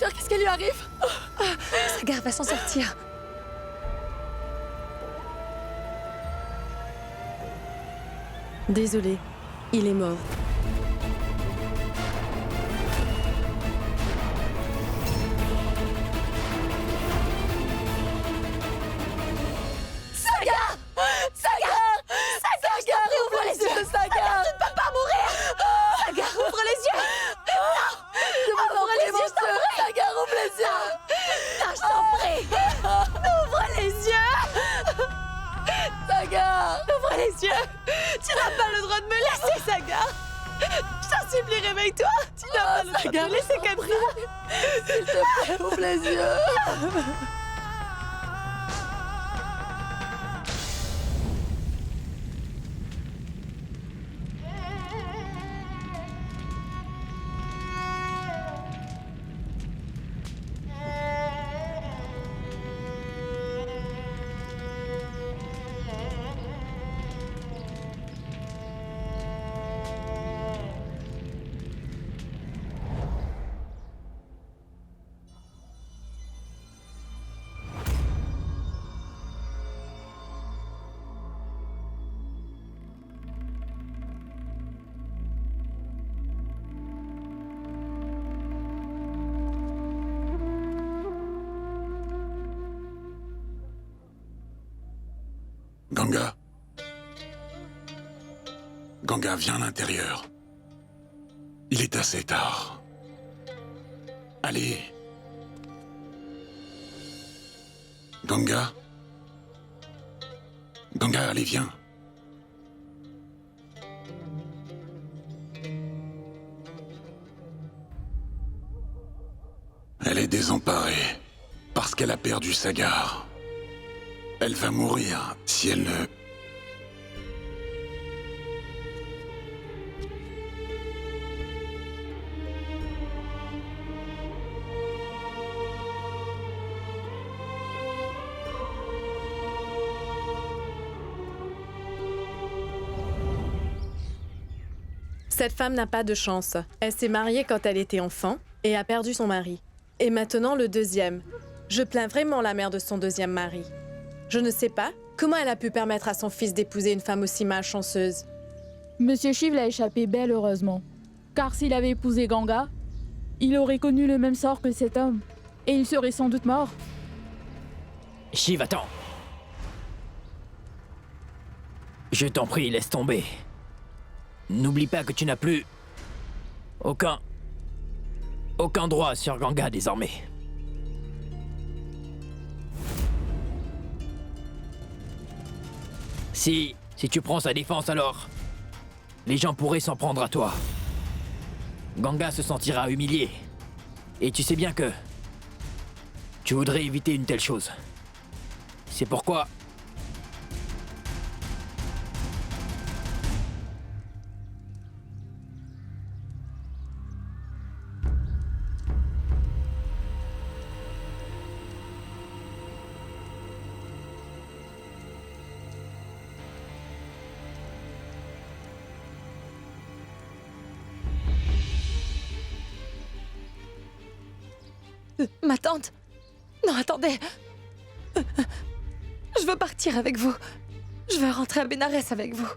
Docteur, qu'est-ce qui lui arrive? Sagar va s'en sortir. Désolé, il est mort. Sagar! Sagar! Sagar, ouvre les yeux, Sagar! Tu ne peux pas mourir! Sagar, ouvre les yeux! Ouvre les yeux, Sagar, ouvre les yeux! Non, je t'en prie! Ouvre les yeux! Sagar! Ouvre les yeux! Tu n'as pas le droit de me laisser, Sagar! Je t'en supplie, réveille-toi! Tu n'as pas le droit de me laisser comme ça! S'il te plaît, ouvre les yeux! Ganga. Ganga, viens à l'intérieur. Il est assez tard. Allez. Ganga. Ganga, allez, viens. Elle est désemparée parce qu'elle a perdu Sagar. Elle va mourir si elle ne... Cette femme n'a pas de chance. Elle s'est mariée quand elle était enfant et a perdu son mari. Et maintenant le deuxième. Je plains vraiment la mère de son deuxième mari. Je ne sais pas comment elle a pu permettre à son fils d'épouser une femme aussi malchanceuse. Monsieur Shiv l'a échappé belle heureusement. Car s'il avait épousé Ganga, il aurait connu le même sort que cet homme. Et il serait sans doute mort. Shiv, attends. Je t'en prie, laisse tomber. N'oublie pas que tu n'as plus... aucun droit sur Ganga désormais. Si tu prends sa défense alors, les gens pourraient s'en prendre à toi. Ganga se sentira humilié. Et tu sais bien que... tu voudrais éviter une telle chose. C'est pourquoi... Ma tante! Non, attendez! Je veux partir avec vous. Je veux rentrer à Bénarès avec vous.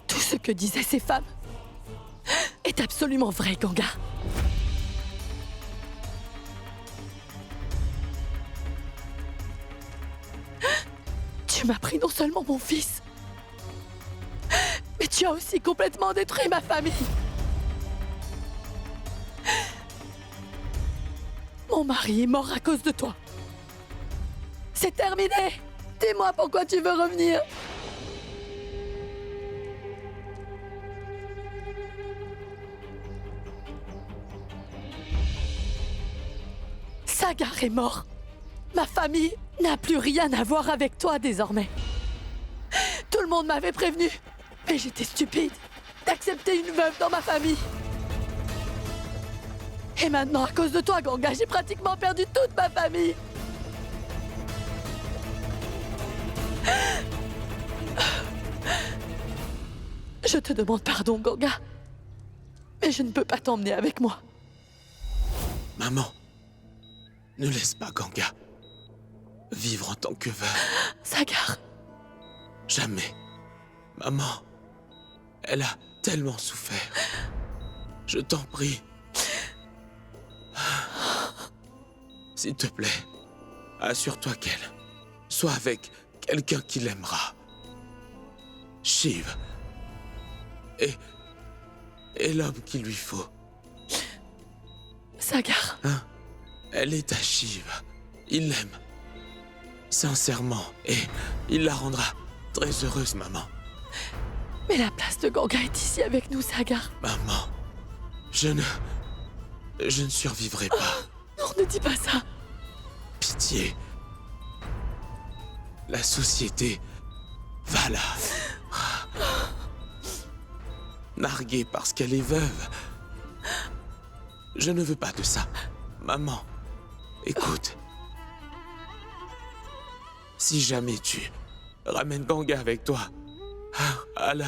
Tout ce que disaient ces femmes est absolument vrai, Ganga. Tu m'as pris non seulement mon fils, mais tu as aussi complètement détruit ma famille. Mon mari est mort à cause de toi. C'est terminé. Dis-moi pourquoi tu veux revenir. Sagar est mort. Ma famille n'a plus rien à voir avec toi désormais. Tout le monde m'avait prévenu, mais j'étais stupide d'accepter une veuve dans ma famille. Et maintenant, à cause de toi, Ganga, j'ai pratiquement perdu toute ma famille. Je te demande pardon, Ganga. Mais je ne peux pas t'emmener avec moi. Maman, ne laisse pas Ganga vivre en tant que veuve. Sagar, Jamais. Maman, elle a tellement souffert. Je t'en prie. S'il te plaît, assure-toi qu'elle soit avec quelqu'un qui l'aimera. Shiv est l'homme qu'il lui faut. Sagar, Elle est à Shiv. Il l'aime. Sincèrement. Et il la rendra très heureuse, maman. mais la place de Ganga est ici avec nous, Sagar. Maman, je ne survivrai pas. Non, ne dis pas ça. Pitié. La société va la narguer parce qu'elle est veuve. Je ne veux pas de ça. Maman, écoute. Si jamais tu ramènes Ganga avec toi, à la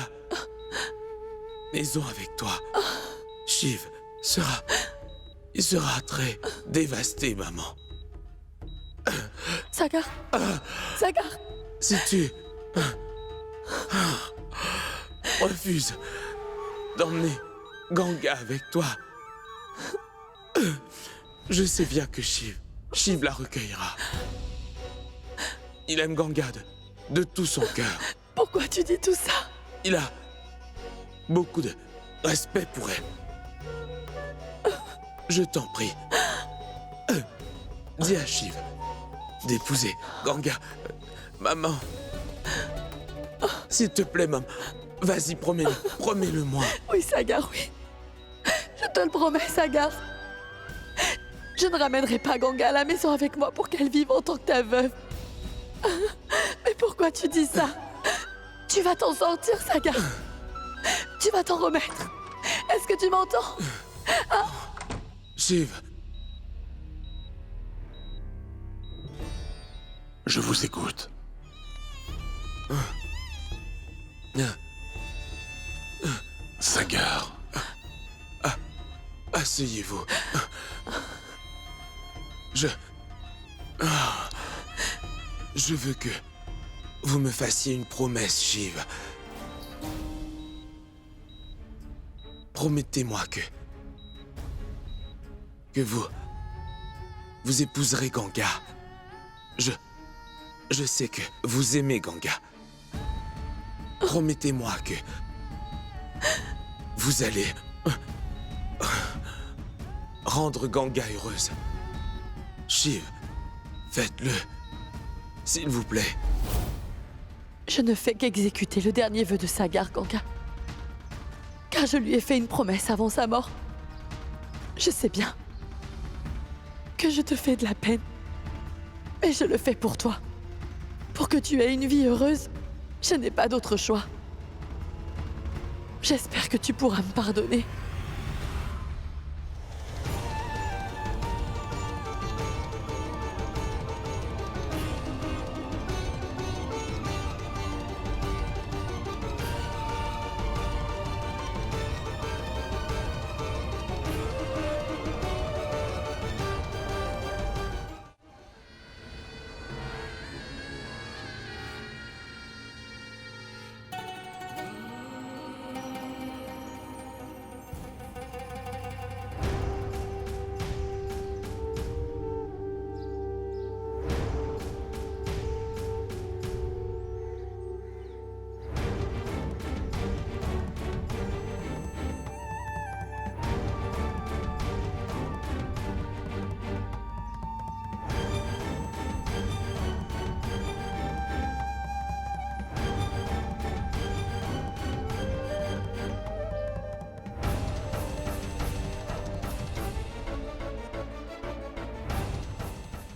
maison avec toi, Shiv il sera très dévasté, maman. Sagar, Sagar, Si tu refuses d'emmener Ganga avec toi, je sais bien que Shiv la recueillera. Il aime Ganga de tout son cœur. pourquoi tu dis tout ça? Il a beaucoup de respect pour elle. Je t'en prie. Dis à Shiv d'épouser Ganga. Maman. S'il te plaît, maman. Vas-y, promets-le-moi. Oui, Sagar, oui. Je te le promets, Sagar. Je ne ramènerai pas Ganga à la maison avec moi pour qu'elle vive en tant que ta veuve. Mais pourquoi tu dis ça? Tu vas t'en sortir, Sagar. Tu vas t'en remettre. Est-ce que tu m'entends? Shiv, Je vous écoute. Sagar, asseyez-vous. Je veux que vous me fassiez une promesse, Shiv. Promettez-moi que vous épouserez Ganga. Je sais que vous aimez Ganga. Promettez-moi que vous allez rendre Ganga heureuse. Shiv, faites-le, s'il vous plaît. Je ne fais qu'exécuter le dernier vœu de Sagar, Ganga. Car je lui ai fait une promesse avant sa mort. Je sais bien que je te fais de la peine. Mais je le fais pour toi. Pour que tu aies une vie heureuse, je n'ai pas d'autre choix. J'espère que tu pourras me pardonner.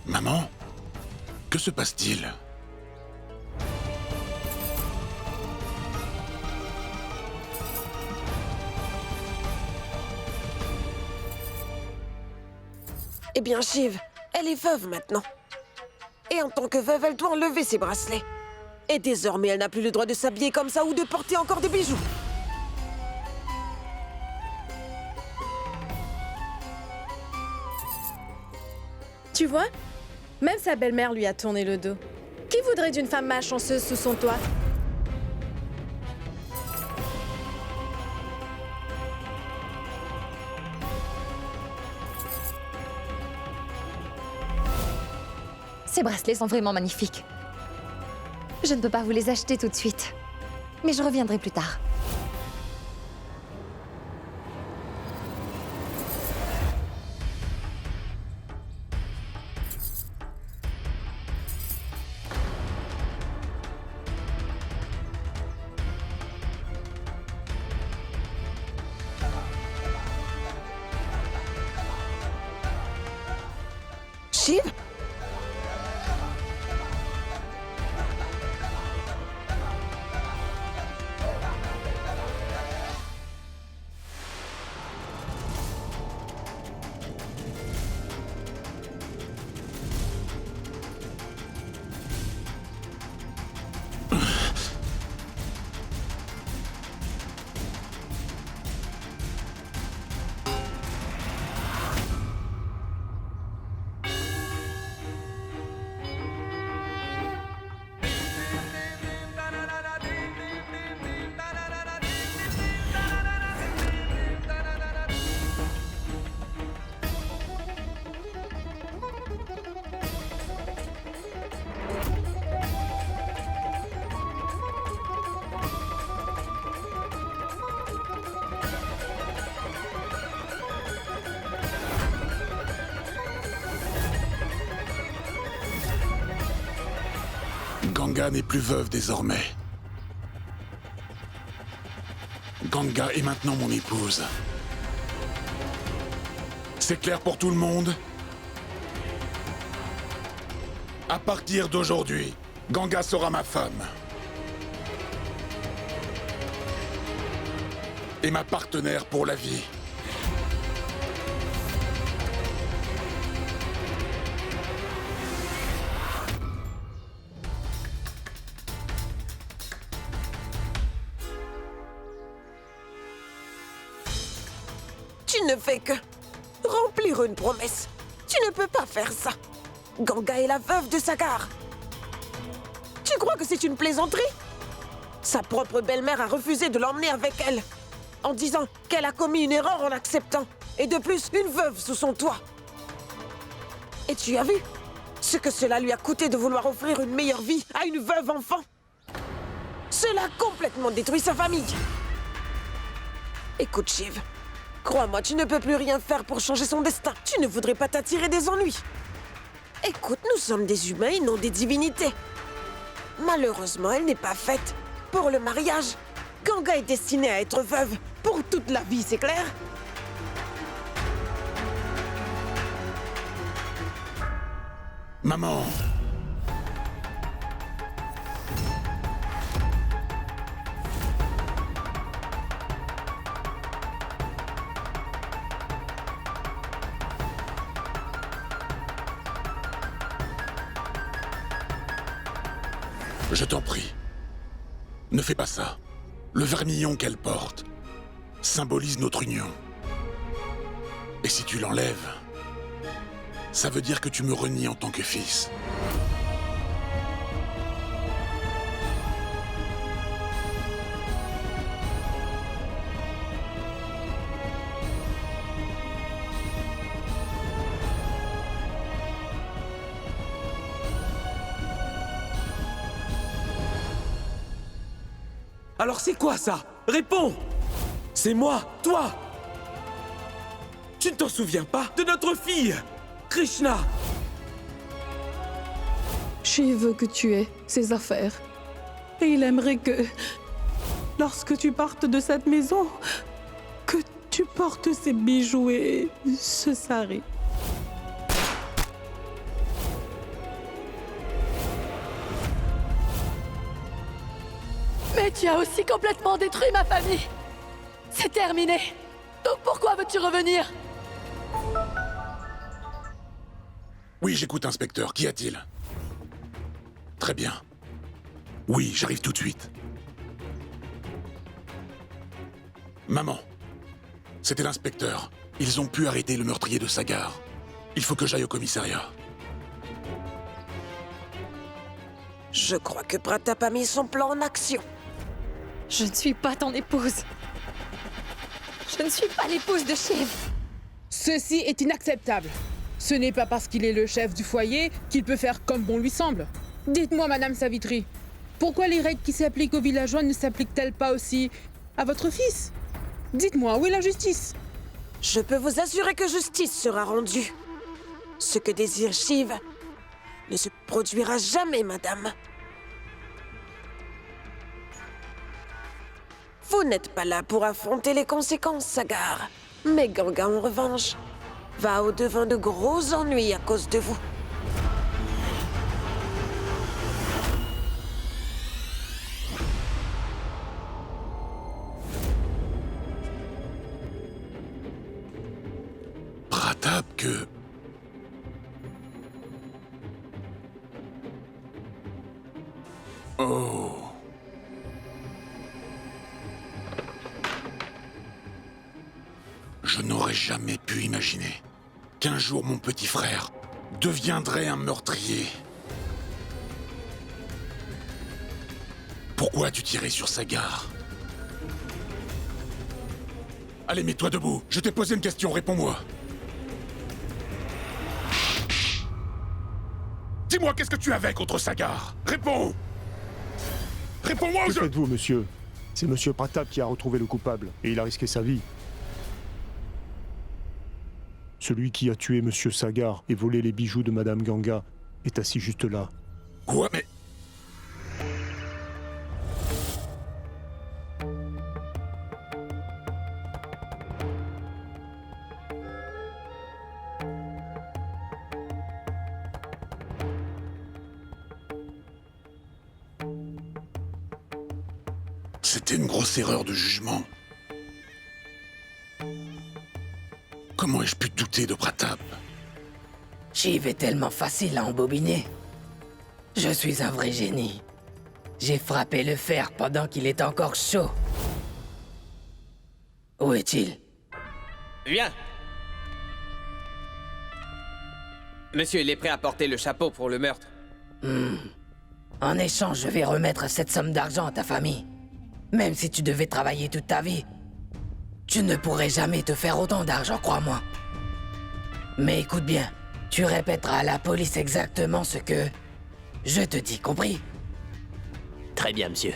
Maman, que se passe-t-il? Eh bien, Shiv, elle est veuve maintenant. Et en tant que veuve, elle doit enlever ses bracelets. Et désormais, elle n'a plus le droit de s'habiller comme ça ou de porter encore des bijoux. Tu vois? Même sa belle-mère lui a tourné le dos. Qui voudrait d'une femme malchanceuse sous son toit? Ces bracelets sont vraiment magnifiques. Je ne peux pas vous les acheter tout de suite, mais je reviendrai plus tard. Shiv? Ganga n'est plus veuve désormais. Ganga est maintenant mon épouse. C'est clair pour tout le monde? À partir d'aujourd'hui, Ganga sera ma femme. Et ma partenaire pour la vie. Tu ne fais que remplir une promesse. Tu ne peux pas faire ça. Ganga est la veuve de Sagar. Tu crois que c'est une plaisanterie? Sa propre belle-mère a refusé de l'emmener avec elle, en disant qu'elle a commis une erreur en acceptant. Et de plus, une veuve sous son toit. Et tu as vu ce que cela lui a coûté de vouloir offrir une meilleure vie à une veuve enfant? Cela a complètement détruit sa famille. Écoute, Shiv. Crois-moi, tu ne peux plus rien faire pour changer son destin. Tu ne voudrais pas t'attirer des ennuis. Écoute, nous sommes des humains et non des divinités. Malheureusement, elle n'est pas faite pour le mariage. Ganga est destinée à être veuve pour toute la vie, c'est clair? Maman! Je t'en prie, ne fais pas ça. Le vermillon qu'elle porte symbolise notre union. Et si tu l'enlèves, ça veut dire que tu me renies en tant que fils. Alors c'est quoi ça? Réponds! C'est moi, toi! Tu ne t'en souviens pas de notre fille, Krishna? Shiv veut que tu aies ses affaires. Et il aimerait que, lorsque tu partes de cette maison, que tu portes ses bijoux et ce sari. Mais tu as aussi complètement détruit ma famille. C'est terminé. Donc pourquoi veux-tu revenir? Oui, j'écoute, inspecteur. Qu'y a-t-il? Très bien. Oui, j'arrive tout de suite. Maman, c'était l'inspecteur. Ils ont pu arrêter le meurtrier de Sagar. Il faut que j'aille au commissariat. Je crois que Pratap a mis son plan en action. Je ne suis pas ton épouse. Je ne suis pas l'épouse de Shiv. Ceci est inacceptable. Ce n'est pas parce qu'il est le chef du foyer qu'il peut faire comme bon lui semble. Dites-moi, Madame Savitri, pourquoi les règles qui s'appliquent aux villageois ne s'appliquent-elles pas aussi à votre fils? Dites-moi, où est la justice? Je peux vous assurer que justice sera rendue. Ce que désire Shiv ne se produira jamais, madame. Vous n'êtes pas là pour affronter les conséquences, Sagar. Mais Ganga, en revanche, va au-devant de gros ennuis à cause de vous. Pratap que... Oh... Je n'aurais jamais pu imaginer qu'un jour mon petit frère deviendrait un meurtrier. Pourquoi as-tu tiré sur Sagar? Allez, mets-toi debout. Je t'ai posé une question, réponds-moi. Dis-moi, qu'est-ce que tu avais contre Sagar? Réponds! Réponds-moi Que ou je... faites-vous, monsieur? C'est monsieur Pratap qui a retrouvé le coupable, et il a risqué sa vie. Celui qui a tué monsieur Sagar et volé les bijoux de madame Ganga est assis juste là. Quoi, mais... C'était une grosse erreur de jugement. Comment ai-je pu douter de Pratap? Shiv est tellement facile à embobiner. Je suis un vrai génie. J'ai frappé le fer pendant qu'il est encore chaud. Où est-il? Viens. Monsieur, il est prêt à porter le chapeau pour le meurtre. En échange, je vais remettre cette somme d'argent à ta famille. Même si tu devais travailler toute ta vie, tu ne pourrais jamais te faire autant d'argent, crois-moi. Mais écoute bien, tu répéteras à la police exactement ce que je te dis, compris? Très bien, monsieur.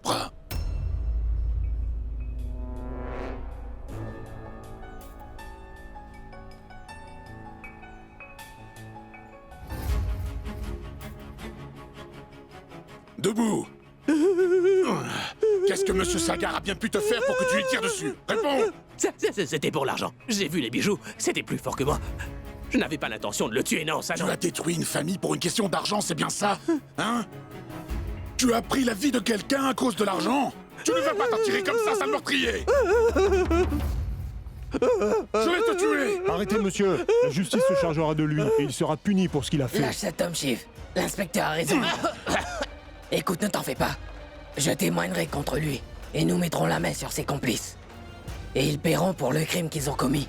Bras. Debout. Qu'est-ce que monsieur Sagar a bien pu te faire pour que tu lui tires dessus? Réponds! C'était pour l'argent. J'ai vu les bijoux, c'était plus fort que moi. Je n'avais pas l'intention de le tuer, non, ça Tu non. as détruit une famille pour une question d'argent, c'est bien ça? Hein? Tu as pris la vie de quelqu'un à cause de l'argent? Tu ne vas pas t'en tirer comme ça, sale meurtrier! Je vais te tuer! Arrêtez, monsieur. La justice se chargera de lui, et il sera puni pour ce qu'il a fait. Lâche cet homme, Shiv. L'inspecteur a raison. Écoute, ne t'en fais pas. Je témoignerai contre lui, et nous mettrons la main sur ses complices. Et ils paieront pour le crime qu'ils ont commis.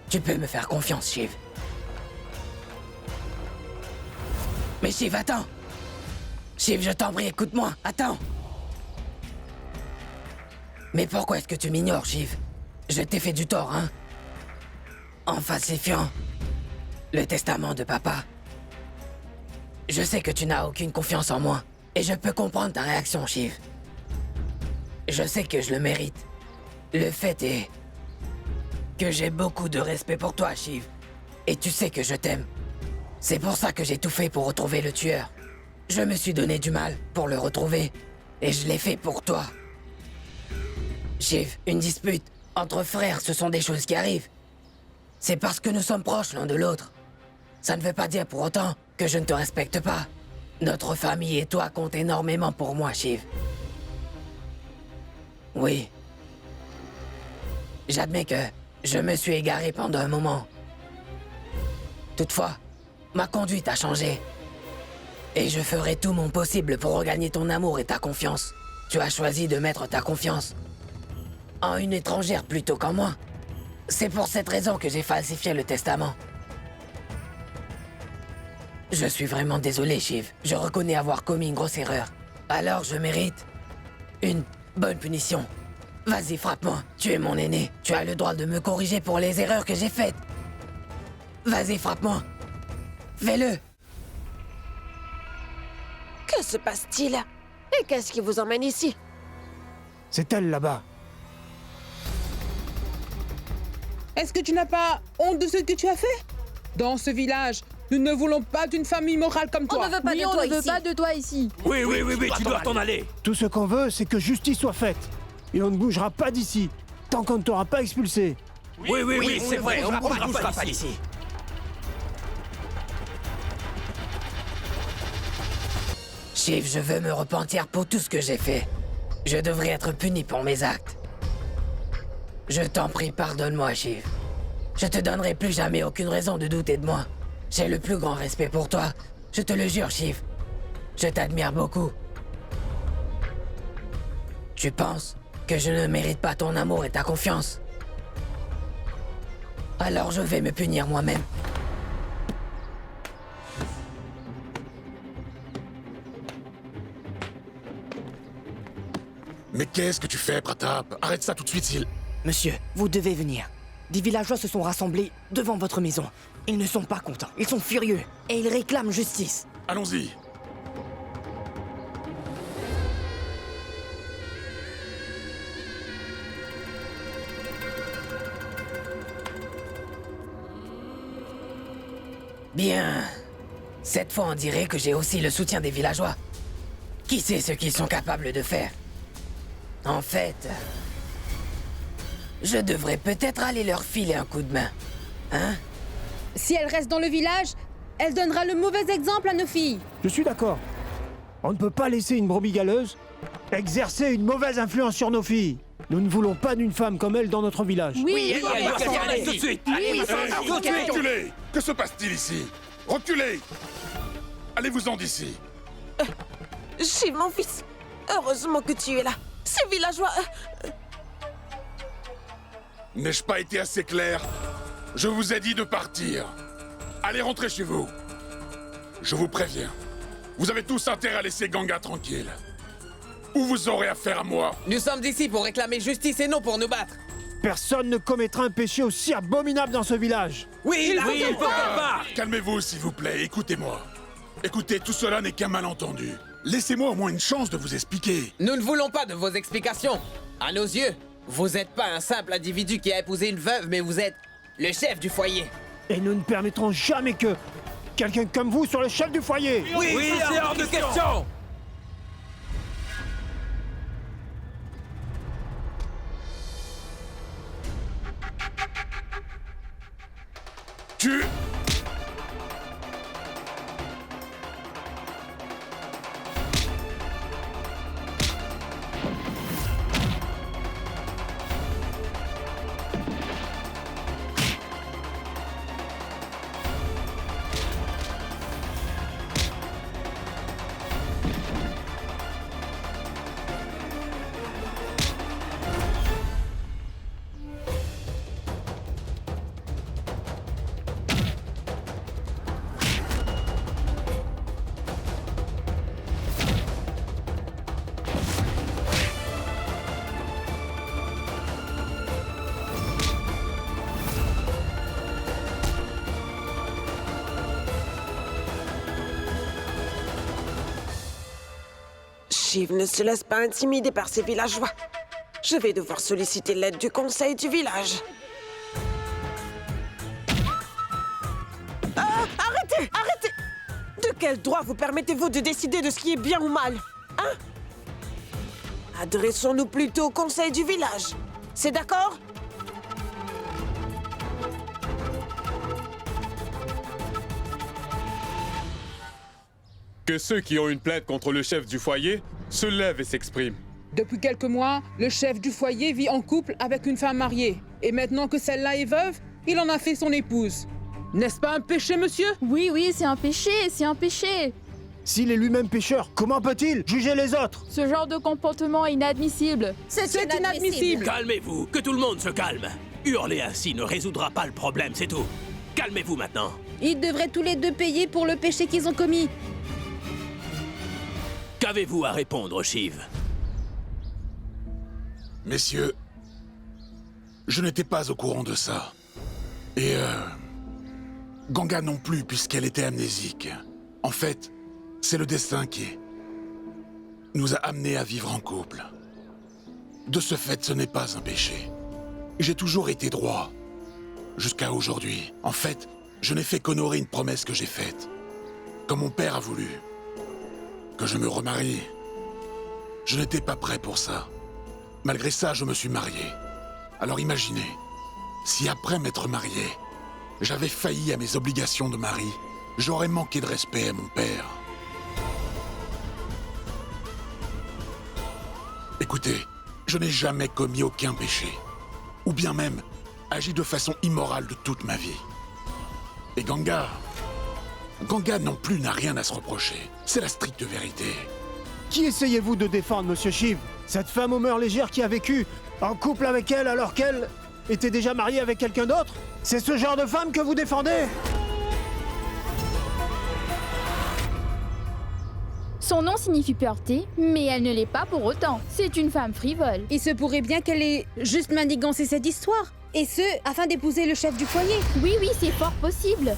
Tu peux me faire confiance, Shiv. Mais Shiv, attends! Shiv, je t'en prie, écoute-moi, attends! Mais pourquoi est-ce que tu m'ignores, Shiv? Je t'ai fait du tort, hein? En falsifiant le testament de papa. Je sais que tu n'as aucune confiance en moi, et je peux comprendre ta réaction, Shiv. Je sais que je le mérite. Le fait est que j'ai beaucoup de respect pour toi, Shiv. Et tu sais que je t'aime. C'est pour ça que j'ai tout fait pour retrouver le tueur. Je me suis donné du mal pour le retrouver, et je l'ai fait pour toi. Shiv, une dispute entre frères, ce sont des choses qui arrivent. C'est parce que nous sommes proches l'un de l'autre. Ça ne veut pas dire pour autant que je ne te respecte pas. Notre famille et toi comptent énormément pour moi, Shiv. Oui. J'admets que je me suis égaré pendant un moment. Toutefois, ma conduite a changé. Et je ferai tout mon possible pour regagner ton amour et ta confiance. Tu as choisi de mettre ta confiance en une étrangère plutôt qu'en moi. C'est pour cette raison que j'ai falsifié le testament. Je suis vraiment désolé, Shiv. Je reconnais avoir commis une grosse erreur. Alors je mérite une bonne punition. Vas-y, frappe-moi. Tu es mon aîné. Tu as le droit de me corriger pour les erreurs que j'ai faites. Vas-y, frappe-moi. Fais-le. Que se passe-t-il? Et qu'est-ce qui vous emmène ici? C'est elle là-bas. Est-ce que tu n'as pas honte de ce que tu as fait? Dans ce village, nous ne voulons pas d'une femme immorale comme toi. On ne veut pas Oui, de on toi ne veut ici. pas de toi ici. Oui, tu dois t'en aller. Tout ce qu'on veut, c'est que justice soit faite. Et on ne bougera pas d'ici, tant qu'on ne t'aura pas expulsé. Oui, c'est vrai, on ne bougera pas d'ici. Shiv, je veux me repentir pour tout ce que j'ai fait. Je devrais être puni pour mes actes. Je t'en prie, pardonne-moi, Shiv. Je te donnerai plus jamais aucune raison de douter de moi. J'ai le plus grand respect pour toi. Je te le jure, Shiv. Je t'admire beaucoup. Tu penses que je ne mérite pas ton amour et ta confiance? Alors je vais me punir moi-même. Mais qu'est-ce que tu fais, Pratap? Arrête ça tout de suite, s'il... Monsieur, vous devez venir. Des villageois se sont rassemblés devant votre maison. Ils ne sont pas contents, ils sont furieux, et ils réclament justice. Allons-y. Bien. Cette fois, on dirait que j'ai aussi le soutien des villageois. Qui sait ce qu'ils sont capables de faire? En fait, je devrais peut-être aller leur filer un coup de main. Hein? Si elle reste dans le village, elle donnera le mauvais exemple à nos filles. Je suis d'accord. On ne peut pas laisser une brebis galeuse exercer une mauvaise influence sur nos filles. Nous ne voulons pas d'une femme comme elle dans notre village. Oui, elle doit s'en aller tout de suite. Reculez! Que se passe-t-il ici? Reculez! Allez-vous-en d'ici. Shiv, mon fils, heureusement que tu es là. Ces villageois... N'ai-je pas été assez clair? Je vous ai dit de partir. Allez rentrer chez vous. Je vous préviens. Vous avez tous intérêt à laisser Ganga tranquille. Ou vous aurez affaire à moi. Nous sommes ici pour réclamer justice et non pour nous battre. Personne ne commettra un péché aussi abominable dans ce village. Oui, pourquoi pas? Calmez-vous, s'il vous plaît, écoutez-moi. Écoutez, tout cela n'est qu'un malentendu. Laissez-moi au moins une chance de vous expliquer. Nous ne voulons pas de vos explications. À nos yeux, vous n'êtes pas un simple individu qui a épousé une veuve, mais vous êtes le chef du foyer. Et nous ne permettrons jamais que quelqu'un comme vous soit le chef du foyer. Oui, c'est hors de question. Tu... Shiv ne se laisse pas intimider par ces villageois. Je vais devoir solliciter l'aide du conseil du village. Arrêtez! Arrêtez! De quel droit vous permettez-vous de décider de ce qui est bien ou mal? Hein? Adressons-nous plutôt au conseil du village. C'est d'accord? Que ceux qui ont une plainte contre le chef du foyer se lèvent et s'expriment. Depuis quelques mois, le chef du foyer vit en couple avec une femme mariée. Et maintenant que celle-là est veuve, il en a fait son épouse. N'est-ce pas un péché, monsieur? Oui, c'est un péché, c'est un péché. S'il est lui-même pécheur, comment peut-il juger les autres? Ce genre de comportement est inadmissible. C'est inadmissible. Calmez-vous, que tout le monde se calme. Hurler ainsi ne résoudra pas le problème, c'est tout. Calmez-vous maintenant. Ils devraient tous les deux payer pour le péché qu'ils ont commis. Qu'avez-vous à répondre, Shiv? Messieurs, je n'étais pas au courant de ça. Et Ganga non plus, puisqu'elle était amnésique. En fait, c'est le destin qui nous a amenés à vivre en couple. De ce fait, ce n'est pas un péché. J'ai toujours été droit. Jusqu'à aujourd'hui. En fait, je n'ai fait qu'honorer une promesse que j'ai faite. Comme mon père a voulu. Que je me remarie. Je n'étais pas prêt pour ça. Malgré ça, je me suis marié. Alors imaginez, si après m'être marié, j'avais failli à mes obligations de mari, j'aurais manqué de respect à mon père. Écoutez, je n'ai jamais commis aucun péché. Ou bien même agi de façon immorale de toute ma vie. Et Ganga non plus n'a rien à se reprocher. C'est la stricte vérité. Qui essayez-vous de défendre, monsieur Shiv? Cette femme aux mœurs légères qui a vécu en couple avec elle alors qu'elle était déjà mariée avec quelqu'un d'autre? C'est ce genre de femme que vous défendez? Son nom signifie pureté, mais elle ne l'est pas pour autant. C'est une femme frivole. Il se pourrait bien qu'elle ait juste manigancé cette histoire. Et ce, afin d'épouser le chef du foyer. Oui, c'est fort possible.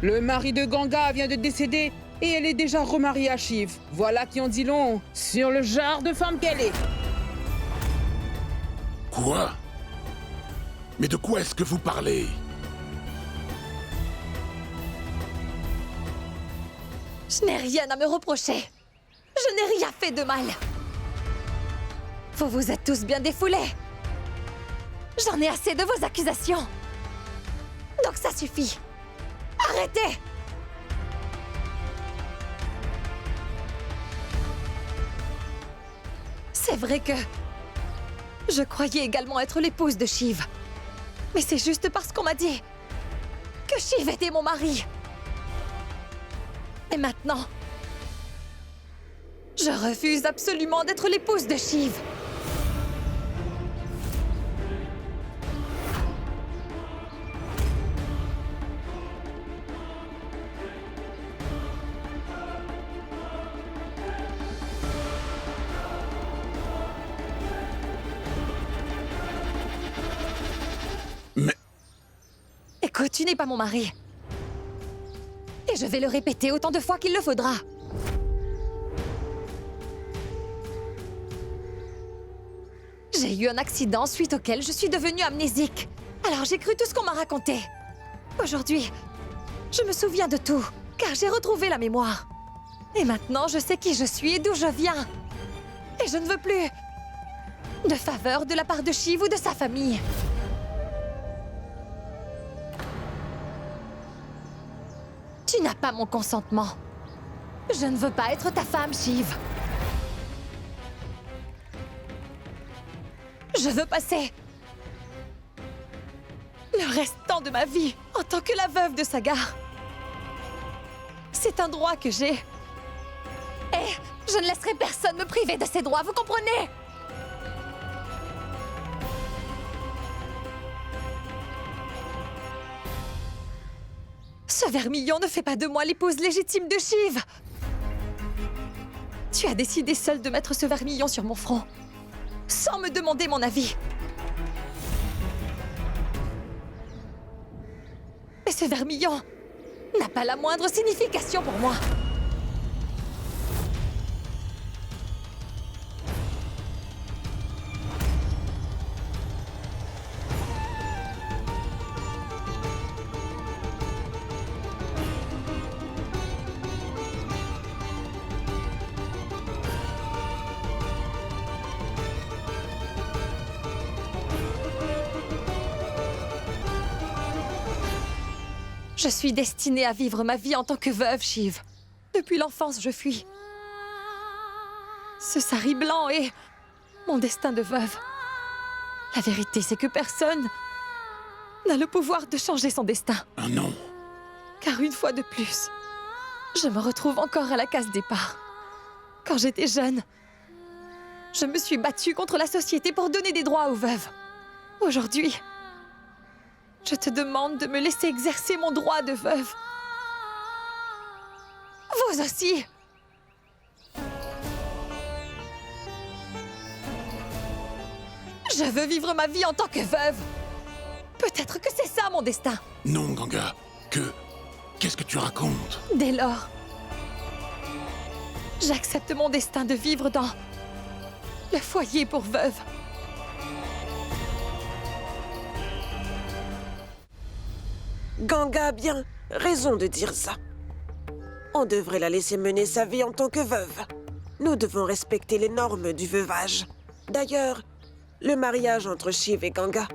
Le mari de Ganga vient de décéder et elle est déjà remariée à Shiv. Voilà qui en dit long sur le genre de femme qu'elle est. Quoi? Mais de quoi est-ce que vous parlez? Je n'ai rien à me reprocher. Je n'ai rien fait de mal. Vous vous êtes tous bien défoulés. J'en ai assez de vos accusations. Donc ça suffit. Arrêtez! C'est vrai que je croyais également être l'épouse de Shiv. Mais c'est juste parce qu'on m'a dit que Shiv était mon mari. Et maintenant, je refuse absolument d'être l'épouse de Shiv. Mais... Écoute, tu n'es pas mon mari. Et je vais le répéter autant de fois qu'il le faudra. J'ai eu un accident suite auquel je suis devenue amnésique. Alors j'ai cru tout ce qu'on m'a raconté. Aujourd'hui, je me souviens de tout, car j'ai retrouvé la mémoire. Et maintenant, je sais qui je suis et d'où je viens. Et je ne veux plus de faveur de la part de Shiv ou de sa famille. Tu n'as pas mon consentement. Je ne veux pas être ta femme, Shiv. Je veux passer le restant de ma vie en tant que la veuve de Sagar. C'est un droit que j'ai. Et je ne laisserai personne me priver de ces droits, vous comprenez? Ce vermillon ne fait pas de moi l'épouse légitime de Shiv. Tu as décidé seul de mettre ce vermillon sur mon front, sans me demander mon avis. Et ce vermillon n'a pas la moindre signification pour moi. Je suis destinée à vivre ma vie en tant que veuve, Shiv. Depuis l'enfance, je fuis. Ce sari blanc est mon destin de veuve. La vérité, c'est que personne n'a le pouvoir de changer son destin. Ah non. Car une fois de plus, je me retrouve encore à la case départ. Quand j'étais jeune, je me suis battue contre la société pour donner des droits aux veuves. Aujourd'hui, je te demande de me laisser exercer mon droit de veuve. Vous aussi. Je veux vivre ma vie en tant que veuve. Peut-être que c'est ça mon destin. Non, Ganga. Qu'est-ce que tu racontes? Dès lors, j'accepte mon destin de vivre dans le foyer pour veuve. Ganga a bien raison de dire ça. On devrait la laisser mener sa vie en tant que veuve. Nous devons respecter les normes du veuvage. D'ailleurs, le mariage entre Shiv et Ganga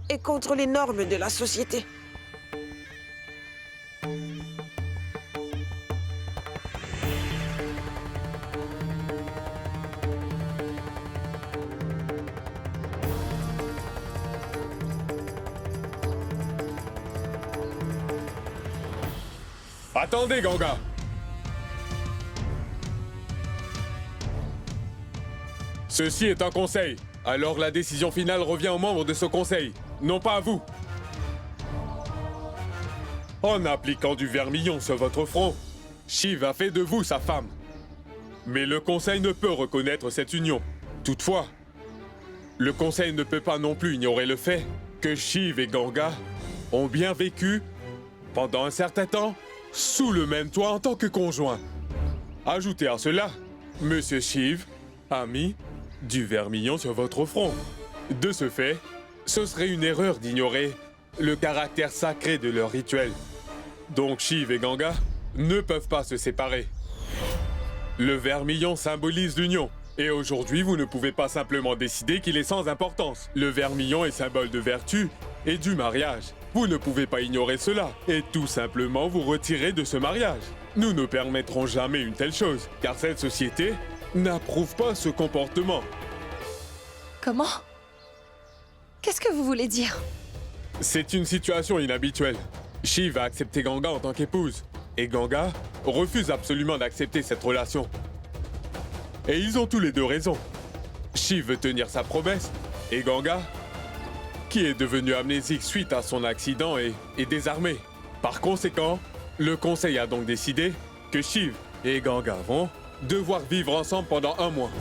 est contre les normes de la société. Attendez, Ganga! Ceci est un conseil. Alors la décision finale revient aux membres de ce conseil, non pas à vous. En appliquant du vermillon sur votre front, Shiv a fait de vous sa femme. Mais le conseil ne peut reconnaître cette union. Toutefois, le conseil ne peut pas non plus ignorer le fait que Shiv et Ganga ont bien vécu, pendant un certain temps, sous le même toit en tant que conjoints. Ajoutez à cela, Monsieur Shiv a mis du vermillon sur votre front. De ce fait, ce serait une erreur d'ignorer le caractère sacré de leur rituel. Donc Shiv et Ganga ne peuvent pas se séparer. Le vermillon symbolise l'union. Et aujourd'hui, vous ne pouvez pas simplement décider qu'il est sans importance. Le vermillon est symbole de vertu et du mariage. Vous ne pouvez pas ignorer cela et tout simplement vous retirer de ce mariage. Nous ne permettrons jamais une telle chose, car cette société n'approuve pas ce comportement. Comment? Qu'est-ce que vous voulez dire? C'est une situation inhabituelle. Shiv a accepté Ganga en tant qu'épouse, et Ganga refuse absolument d'accepter cette relation. Et ils ont tous les deux raison. Shiv veut tenir sa promesse, et Ganga, qui est devenu amnésique suite à son accident, est désarmé. Par conséquent, le conseil a donc décidé que Shiv et Ganga vont devoir vivre ensemble pendant 1 mois.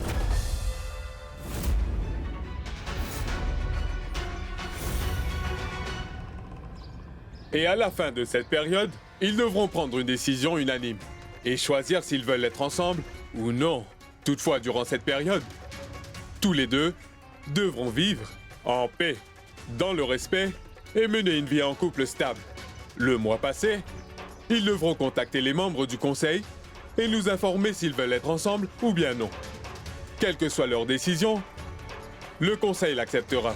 Et à la fin de cette période, ils devront prendre une décision unanime et choisir s'ils veulent être ensemble ou non. Toutefois, durant cette période, tous les deux devront vivre en paix, dans le respect et mener une vie en couple stable. Le mois passé, ils devront contacter les membres du conseil et nous informer s'ils veulent être ensemble ou bien non. Quelle que soit leur décision, le conseil l'acceptera.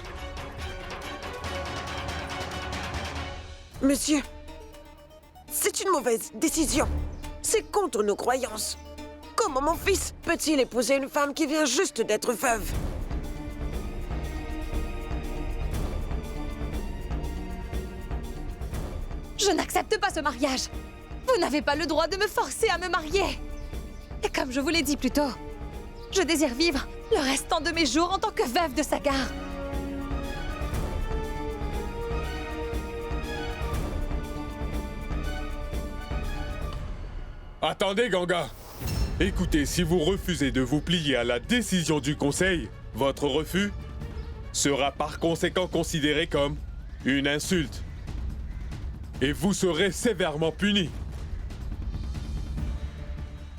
Monsieur, c'est une mauvaise décision. C'est contre nos croyances. Comment mon fils peut-il épouser une femme qui vient juste d'être veuve? Je n'accepte pas ce mariage. Vous n'avez pas le droit de me forcer à me marier. Et comme je vous l'ai dit plus tôt, je désire vivre le restant de mes jours en tant que veuve de Sagar. Attendez, Ganga! Écoutez, si vous refusez de vous plier à la décision du conseil, votre refus sera par conséquent considéré comme une insulte. Et vous serez sévèrement puni.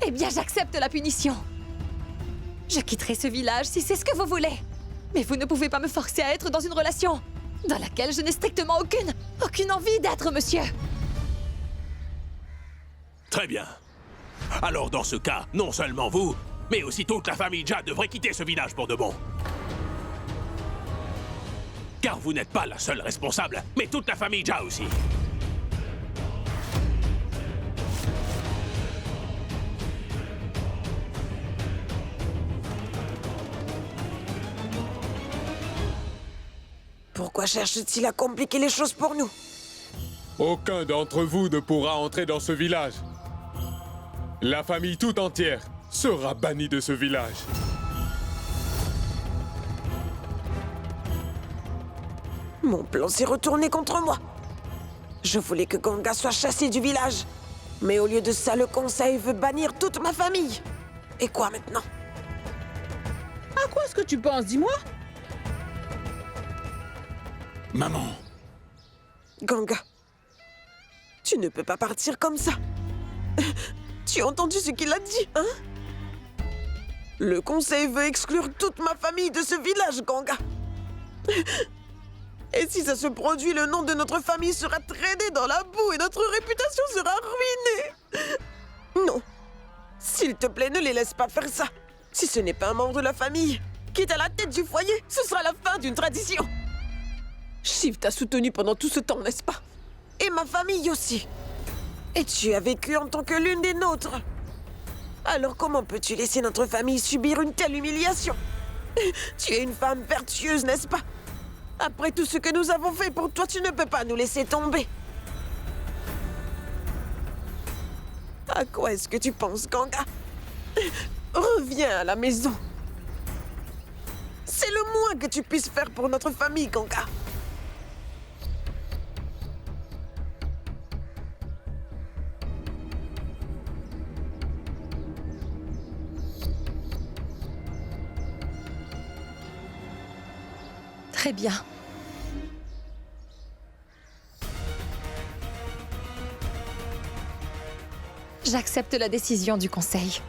Eh bien, j'accepte la punition. Je quitterai ce village si c'est ce que vous voulez. Mais vous ne pouvez pas me forcer à être dans une relation dans laquelle je n'ai strictement aucune envie d'être, monsieur. Très bien. Alors dans ce cas, non seulement vous, mais aussi toute la famille Jade devrait quitter ce village pour de bon. Car vous n'êtes pas la seule responsable, mais toute la famille Jade aussi. Pourquoi cherche-t-il à compliquer les choses pour nous? Aucun d'entre vous ne pourra entrer dans ce village. La famille tout entière sera bannie de ce village. Mon plan s'est retourné contre moi. Je voulais que Ganga soit chassé du village. Mais au lieu de ça, le conseil veut bannir toute ma famille. Et quoi maintenant? À quoi est-ce que tu penses? Dis-moi. Maman, Ganga, tu ne peux pas partir comme ça. Tu as entendu ce qu'il a dit, hein? Le conseil veut exclure toute ma famille de ce village, Ganga. Et si ça se produit, le nom de notre famille sera traîné dans la boue et notre réputation sera ruinée. Non. S'il te plaît, ne les laisse pas faire ça. Si ce n'est pas un membre de la famille qui est à la tête du foyer, ce sera la fin d'une tradition. Shiv t'a soutenu pendant tout ce temps, n'est-ce pas? Et ma famille aussi. Et tu as vécu en tant que l'une des nôtres. Alors comment peux-tu laisser notre famille subir une telle humiliation? Tu es une femme vertueuse, n'est-ce pas? Après tout ce que nous avons fait pour toi, tu ne peux pas nous laisser tomber. À quoi est-ce que tu penses, Ganga? Reviens à la maison. C'est le moins que tu puisses faire pour notre famille, Ganga. Très bien. J'accepte la décision du conseil.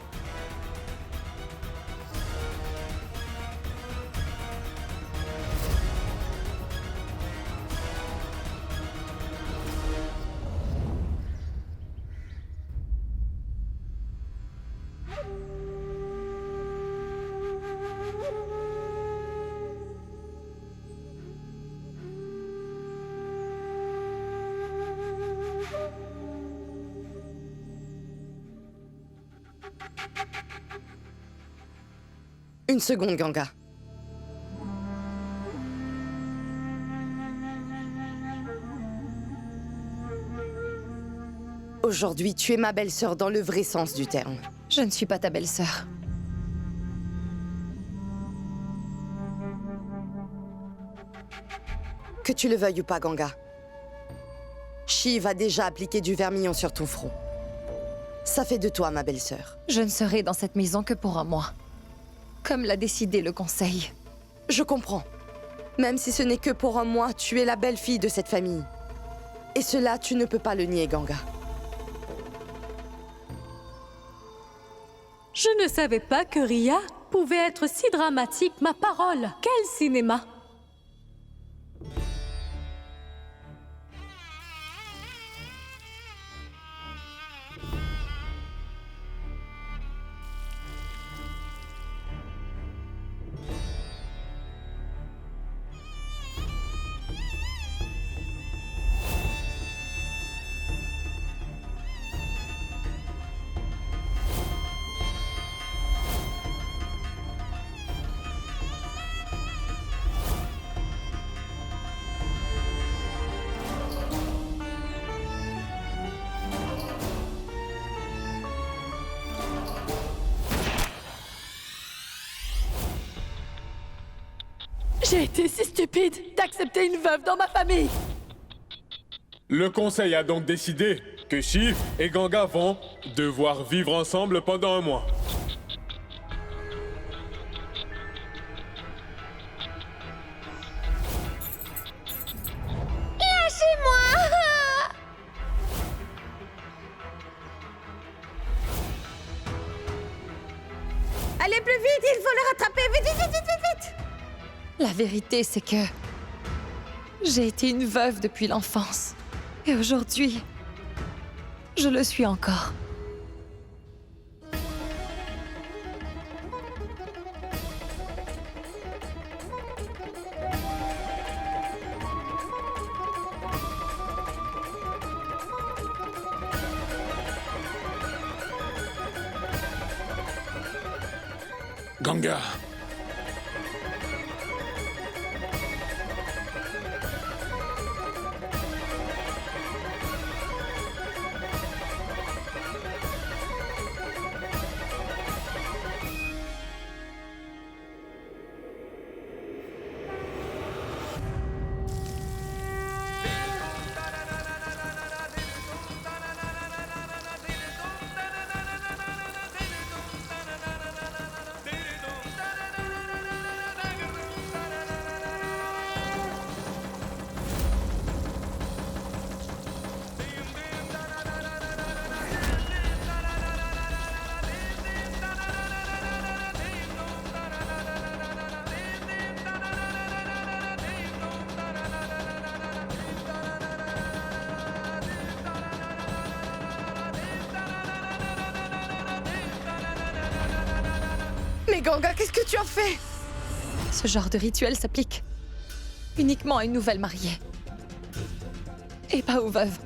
Une seconde, Ganga. Aujourd'hui, tu es ma belle-sœur dans le vrai sens du terme. Je ne suis pas ta belle-sœur. Que tu le veuilles ou pas, Ganga. Shiv a déjà appliqué du vermillon sur ton front. Ça fait de toi ma belle-sœur. Je ne serai dans cette maison que pour un mois. Comme l'a décidé le conseil. Je comprends. Même si ce n'est que pour un mois, tu es la belle-fille de cette famille. Et cela, tu ne peux pas le nier, Ganga. Je ne savais pas que Ria pouvait être si dramatique, ma parole. Quel cinéma! J'ai été si stupide d'accepter une veuve dans ma famille. Le conseil a donc décidé que Shiv et Ganga vont devoir vivre ensemble pendant un mois. Lâchez-moi! Allez plus vite, il faut le rattraper! Vite, vite, vite, vite, vite! La vérité, c'est que j'ai été une veuve depuis l'enfance. Et aujourd'hui, je le suis encore. Ganga. Mais Ganga, qu'est-ce que tu as fait? Ce genre de rituel s'applique uniquement à une nouvelle mariée. Et pas aux veuves.